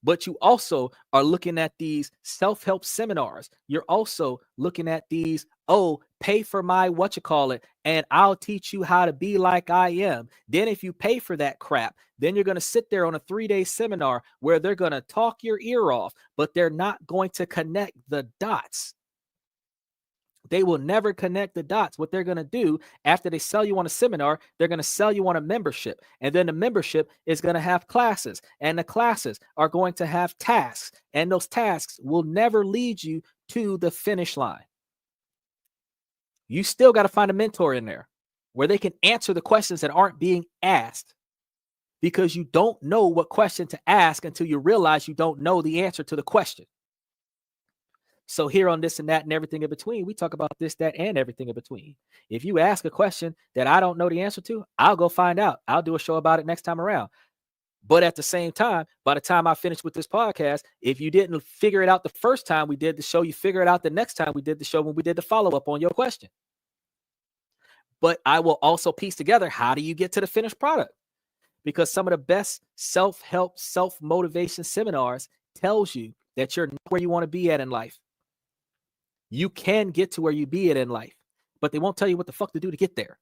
But you also are looking at these self-help seminars. You're also looking at these, oh, pay for my what you call it, and I'll teach you how to be like I am. Then if you pay for that crap, then you're going to sit there on a 3-day seminar where they're going to talk your ear off, but they're not going to connect the dots. They will never connect the dots. What they're going to do after they sell you on a seminar, they're going to sell you on a membership. And then the membership is going to have classes. And the classes are going to have tasks. And those tasks will never lead you to the finish line. You still got to find a mentor in there where they can answer the questions that aren't being asked, because you don't know what question to ask until you realize you don't know the answer to the question. So here on This and That and Everything in Between, we talk about this, that, and everything in between. If you ask a question that I don't know the answer to, I'll go find out. I'll do a show about it next time around. But at the same time, by the time I finish with this podcast, if you didn't figure it out the first time we did the show, you figure it out the next time we did the show when we did the follow-up on your question. But I will also piece together, how do you get to the finished product? Because some of the best self-help, self-motivation seminars tells you that you're not where you want to be at in life. You can get to where you be at in life, but they won't tell you what the fuck to do to get there.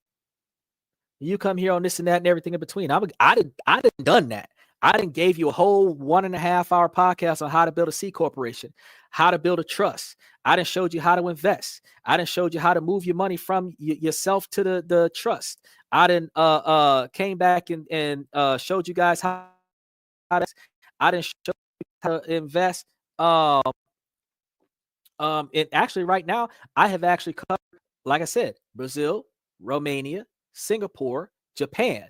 You come here on This and That and Everything in Between. I didn't done that. I didn't gave you a whole 1.5 hour podcast on how to build a C corporation, how to build a trust. I didn't showed you how to invest. I didn't showed you how to move your money from yourself to the trust. I didn't came back and showed you guys how to, I didn't show you how to invest. And actually right now, I have actually covered, like I said, Brazil, Romania, Singapore, Japan,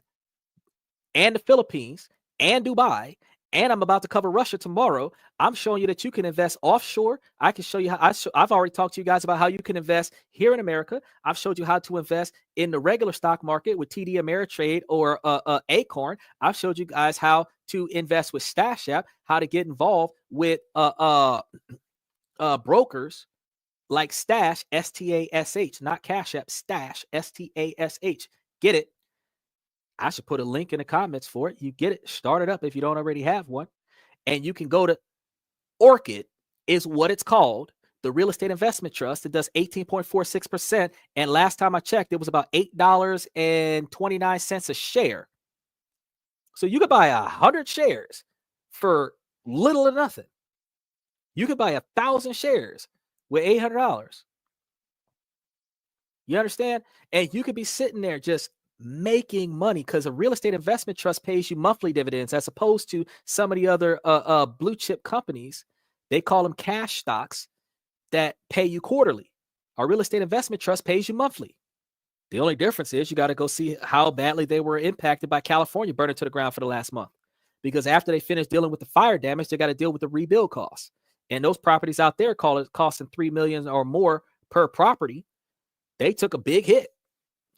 and the Philippines, and Dubai, and I'm about to cover Russia tomorrow. I'm showing you that you can invest offshore. I can show you how. I've already talked to you guys about how you can invest here in America. I've showed you how to invest in the regular stock market with TD Ameritrade or Acorn. I've showed you guys how to invest with Stash App, how to get involved with brokers like Stash, Stash, not Cash App, Stash, Stash. Get it? I should put a link in the comments for it. You get it. Start it up if you don't already have one. And you can go to Orchid, is what it's called, the real estate investment trust. It does 18.46%. And last time I checked, it was about $8.29 a share. So you could buy 100 shares for little or nothing. You could buy 1,000 shares with $800. You understand? And you could be sitting there just making money, because a real estate investment trust pays you monthly dividends, as opposed to some of the other blue chip companies. They call them cash stocks that pay you quarterly. Our real estate investment trust pays you monthly. The only difference is you got to go see how badly they were impacted by California burning to the ground for the last month. Because after they finish dealing with the fire damage, they got to deal with the rebuild costs. And those properties out there costing $3 million or more per property. They took a big hit.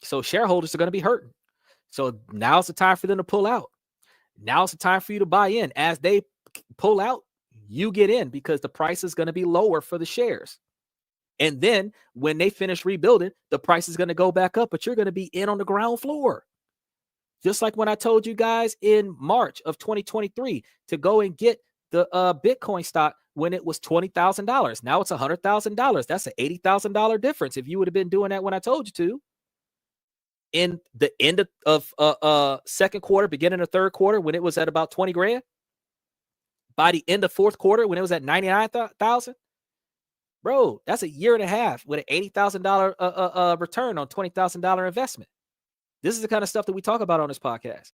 So shareholders are going to be hurting. So now's the time for them to pull out. Now's the time for you to buy in. As they pull out, you get in, because the price is going to be lower for the shares. And then when they finish rebuilding, the price is going to go back up, but you're going to be in on the ground floor. Just like when I told you guys in March of 2023 to go and get the Bitcoin stock when it was $20,000. Now it's $100,000. That's an $80,000 difference if you would have been doing that when I told you to. In the end of second quarter, beginning of third quarter, when it was at about 20 grand, by the end of fourth quarter, when it was at 99,000, bro, that's a year and a half with an $80,000 return on $20,000 investment. This is the kind of stuff that we talk about on this podcast.